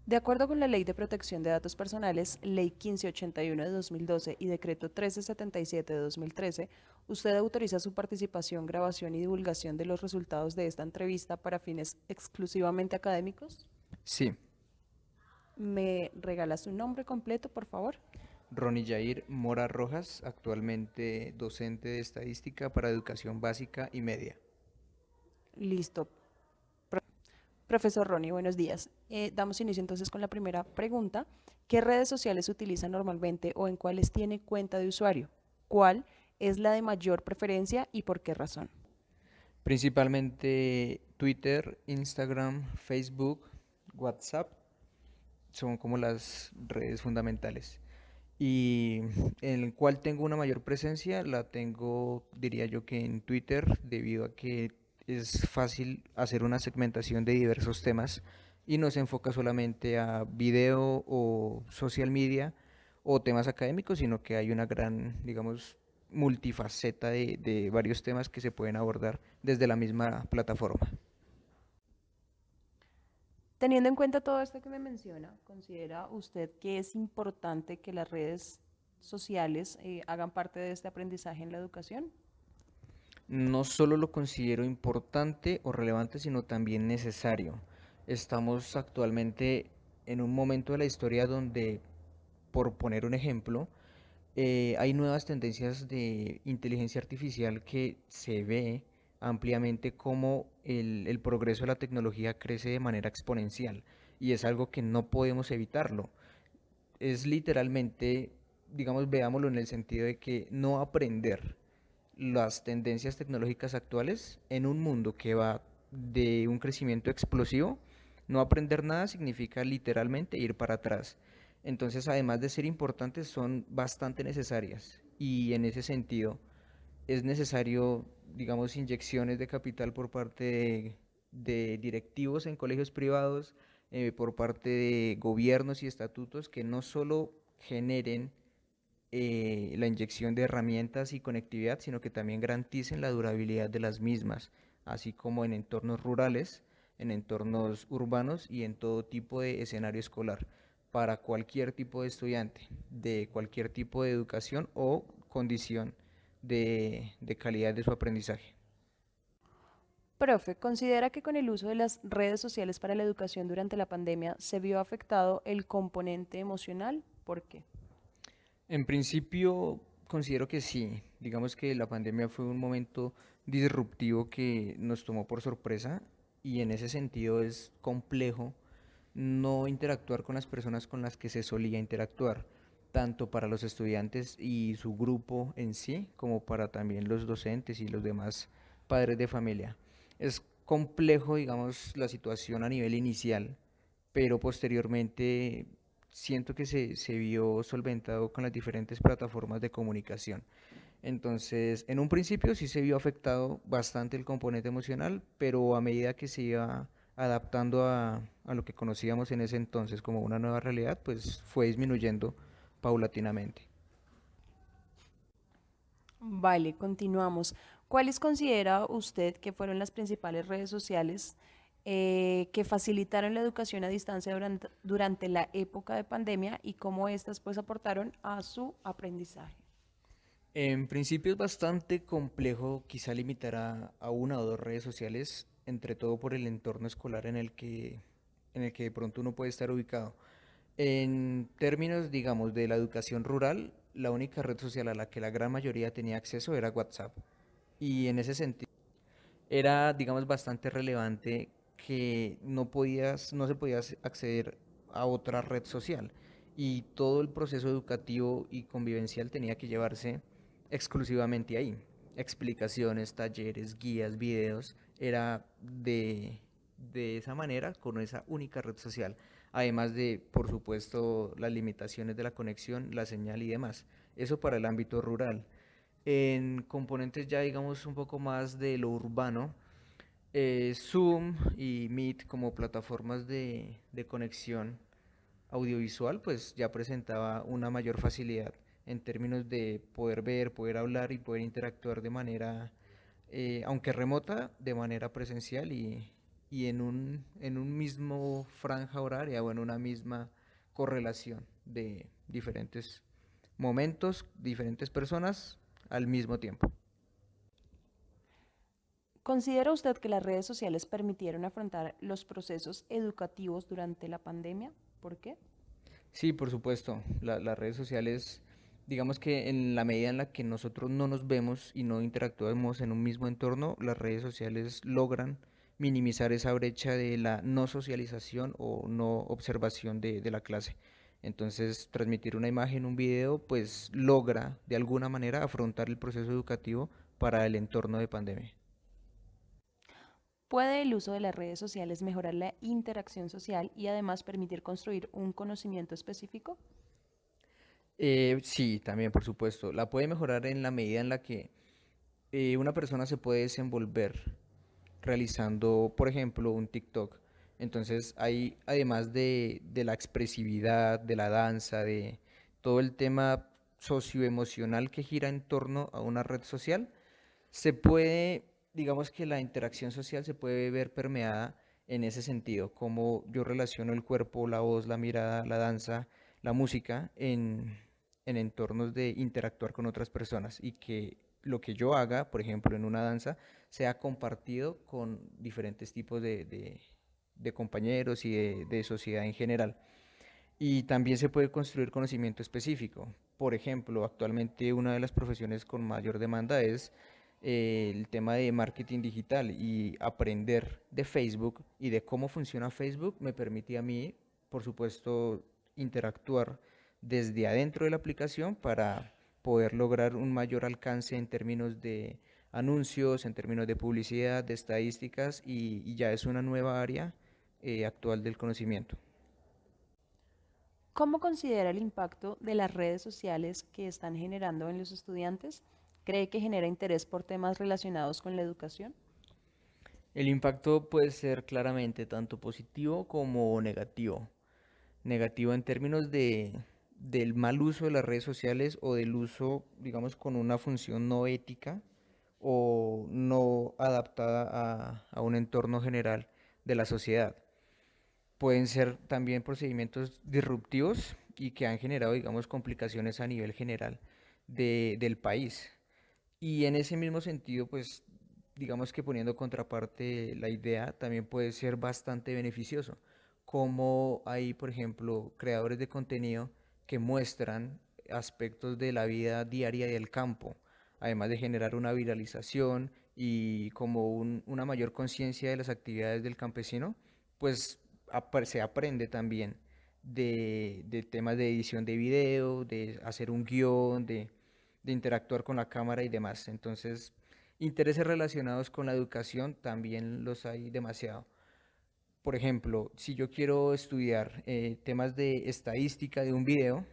De acuerdo con la Ley de Protección de Datos Personales, Ley 1581 de 2012 y Decreto 1377 de 2013, usted autoriza su participación, grabación y divulgación de los resultados de esta entrevista para fines exclusivamente académicos. Sí, ¿Me regala su nombre completo, por favor? Ronnie Jair Mora Rojas, actualmente docente de estadística para educación básica y media. Listo. Profesor Ronnie, buenos días. Damos inicio entonces con la primera pregunta. ¿Qué redes sociales utiliza normalmente o en cuáles tiene cuenta de usuario? ¿Cuál es la de mayor preferencia y por qué razón? Principalmente Twitter, Instagram, Facebook, WhatsApp son como las redes fundamentales. Y en el cual tengo una mayor presencia, la tengo, diría yo que en Twitter, debido a que es fácil hacer una segmentación de diversos temas y no se enfoca solamente a video o social media o temas académicos, sino que hay una gran, digamos, multifaceta de varios temas que se pueden abordar desde la misma plataforma. Teniendo en cuenta todo esto que me menciona, ¿considera usted que es importante que las redes sociales hagan parte de este aprendizaje en la educación? No solo lo considero importante o relevante, sino también necesario. Estamos actualmente en un momento de la historia donde, por poner un ejemplo, hay nuevas tendencias de inteligencia artificial que se ve ampliamente como el progreso de la tecnología crece de manera exponencial y es algo que no podemos evitarlo. Es literalmente, digamos, veámoslo en el sentido de que no aprender las tendencias tecnológicas actuales en un mundo que va de un crecimiento explosivo, no aprender nada significa literalmente ir para atrás. Entonces, además de ser importantes, son bastante necesarias. Y en ese sentido, es necesario, digamos, inyecciones de capital por parte de directivos en colegios privados, por parte de gobiernos y estatutos que no solo generen la inyección de herramientas y conectividad, sino que también garanticen la durabilidad de las mismas, así como en entornos rurales, en entornos urbanos y en todo tipo de escenario escolar, para cualquier tipo de estudiante, de cualquier tipo de educación o condición de calidad de su aprendizaje. Profe, ¿considera que con el uso de las redes sociales para la educación durante la pandemia se vio afectado el componente emocional? ¿Por qué? En principio, considero que sí. Digamos que la pandemia fue un momento disruptivo que nos tomó por sorpresa y en ese sentido es complejo no interactuar con las personas con las que se solía interactuar, tanto para los estudiantes y su grupo en sí, como para también los docentes y los demás padres de familia. Es complejo, digamos, la situación a nivel inicial, pero posteriormente siento que se vio solventado con las diferentes plataformas de comunicación. Entonces, en un principio sí se vio afectado bastante el componente emocional, pero a medida que se iba adaptando a lo que conocíamos en ese entonces como una nueva realidad, pues fue disminuyendo paulatinamente. Vale, continuamos. ¿Cuáles considera usted que fueron las principales redes sociales que facilitaron la educación a distancia durante la época de pandemia y cómo éstas pues aportaron a su aprendizaje? En principio es bastante complejo quizá limitar a una o dos redes sociales, entre todo por el entorno escolar en el que de pronto uno puede estar ubicado. En términos, digamos, de la educación rural, la única red social a la que la gran mayoría tenía acceso era WhatsApp. Y en ese sentido era, digamos, bastante relevante que no se podía acceder a otra red social. Y todo el proceso educativo y convivencial tenía que llevarse exclusivamente ahí. Explicaciones, talleres, guías, videos, era de esa manera, con esa única red social. Además de, por supuesto, las limitaciones de la conexión, la señal y demás. Eso para el ámbito rural. En componentes ya digamos un poco más de lo urbano, Zoom y Meet como plataformas de conexión audiovisual, pues ya presentaba una mayor facilidad en términos de poder ver, poder hablar y poder interactuar de manera, aunque remota, de manera presencial y en un mismo franja horaria o en una misma correlación de diferentes momentos, diferentes personas al mismo tiempo. ¿Considera usted que las redes sociales permitieron afrontar los procesos educativos durante la pandemia? ¿Por qué? Sí, por supuesto, las redes sociales, digamos que en la medida en la que nosotros no nos vemos y no interactuamos en un mismo entorno, las redes sociales logran minimizar esa brecha de la no socialización o no observación de la clase. Entonces, transmitir una imagen, un video, pues logra de alguna manera afrontar el proceso educativo para el entorno de pandemia. ¿Puede el uso de las redes sociales mejorar la interacción social y además permitir construir un conocimiento específico? Sí, también, por supuesto. La puede mejorar en la medida en la que una persona se puede desenvolver realizando, por ejemplo, un TikTok. Entonces, hay, además de la expresividad, de la danza, de todo el tema socioemocional que gira en torno a una red social, se puede, digamos que la interacción social se puede ver permeada en ese sentido, como yo relaciono el cuerpo, la voz, la mirada, la danza, la música en entornos de interactuar con otras personas y que lo que yo haga, por ejemplo, en una danza, sea compartido con diferentes tipos de compañeros y de sociedad en general. Y también se puede construir conocimiento específico. Por ejemplo, actualmente una de las profesiones con mayor demanda es el tema de marketing digital y aprender de Facebook y de cómo funciona Facebook me permite a mí, por supuesto, interactuar desde adentro de la aplicación para poder lograr un mayor alcance en términos de anuncios, en términos de publicidad, de estadísticas y ya es una nueva área actual del conocimiento. ¿Cómo considera el impacto de las redes sociales que están generando en los estudiantes? ¿Cree que genera interés por temas relacionados con la educación? El impacto puede ser claramente tanto positivo como negativo. Negativo en términos del mal uso de las redes sociales o del uso, digamos, con una función no ética o no adaptada a un entorno general de la sociedad. Pueden ser también procedimientos disruptivos y que han generado, digamos, complicaciones a nivel general del país. Y en ese mismo sentido, pues digamos que poniendo contraparte la idea, también puede ser bastante beneficioso. Como hay, por ejemplo, creadores de contenido que muestran aspectos de la vida diaria del campo, además de generar una viralización y como una mayor conciencia de las actividades del campesino, pues se aprende también de temas de edición de video, de hacer un guión, de interactuar con la cámara y demás. Entonces, intereses relacionados con la educación también los hay demasiado. Por ejemplo, si yo quiero estudiar temas de estadística de un video,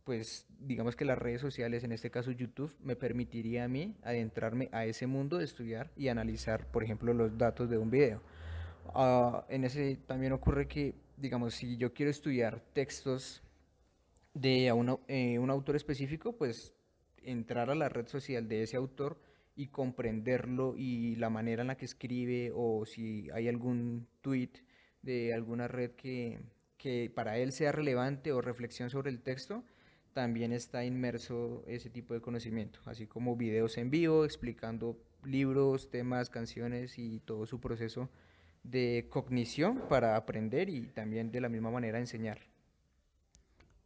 pues digamos que las redes sociales, en este caso YouTube, me permitiría a mí adentrarme a ese mundo de estudiar y analizar, por ejemplo, los datos de un video. En ese también ocurre que, digamos, si yo quiero estudiar textos de un autor específico, pues entrar a la red social de ese autor y comprenderlo y la manera en la que escribe o si hay algún tweet de alguna red que para él sea relevante o reflexión sobre el texto, también está inmerso ese tipo de conocimiento, así como videos en vivo explicando libros, temas, canciones y todo su proceso de cognición para aprender y también de la misma manera enseñar.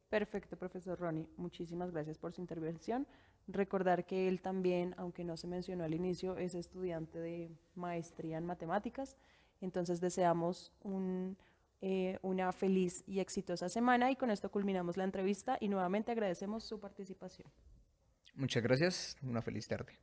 Perfecto, profesor Ronnie. Muchísimas gracias por su intervención. Recordar que él también, aunque no se mencionó al inicio, es estudiante de maestría en matemáticas. Entonces deseamos una feliz y exitosa semana y con esto culminamos la entrevista y nuevamente agradecemos su participación. Muchas gracias, una feliz tarde.